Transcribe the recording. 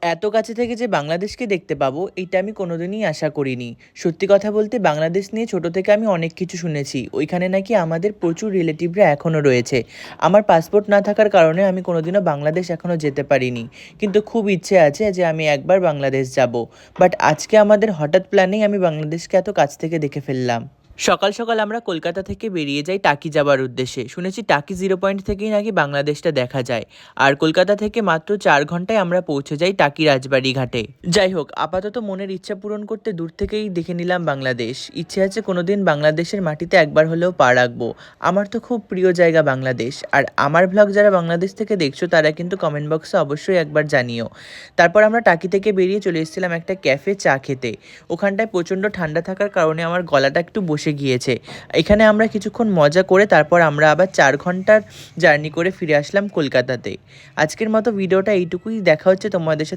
এত কাছে থেকে যে বাংলাদেশকে দেখতে পাবো এটা আমি কোনোদিনই আশা করিনি। সত্যি কথা বলতে বাংলাদেশ নিয়ে ছোট থেকে আমি অনেক কিছু শুনেছি। ওইখানে নাকি আমাদের প্রচুর রিলেটিভরা এখনও রয়েছে। আমার পাসপোর্ট না থাকার কারণে আমি কোনোদিনও বাংলাদেশ এখনও যেতে পারিনি, কিন্তু খুব ইচ্ছে আছে যে আমি একবার বাংলাদেশ যাব। বাট আজকে আমাদের হঠাৎ প্ল্যানেই আমি বাংলাদেশকে এত কাছ থেকে দেখে ফেললাম। সকাল সকাল আমরা কলকাতা থেকে বেরিয়ে যাই টাকি যাবার উদ্দেশ্যে। শুনেছি টাকি 0 পয়েন্ট থেকেই নাকি বাংলাদেশটা দেখা যায়। আর কলকাতা থেকে মাত্র 4 ঘন্টায় আমরা পৌঁছে যাই টাকি রাজবাড়ি ঘাটে। যাই হোক, আপাতত মনের ইচ্ছা পূরণ করতে দূর থেকেই দেখে নিলাম বাংলাদেশ। ইচ্ছে আছে কোনোদিন বাংলাদেশের মাটিতে একবার হলেও পা রাখবো। আমার তো খুব প্রিয় জায়গা বাংলাদেশ। আর আমার ভ্লগ যারা বাংলাদেশ থেকে দেখছো তারা কিন্তু কমেন্ট বক্সে অবশ্যই একবার জানিও। তারপর আমরা টাকি থেকে বেরিয়ে চলে এসেছিলাম একটা ক্যাফে চা খেতে। ওখানটায় প্রচণ্ড ঠান্ডা থাকার কারণে আমার গলাটা একটু বসে গিয়েছে। এখানে আমরা কিছুক্ষণ মজা করে তারপর আমরা আবার 4 ঘন্টার জার্নি করে ফিরে আসলাম কলকাতাতে। আজকের মতো ভিডিওটা এইটুকুই। দেখা হচ্ছে তোমাদের সাথে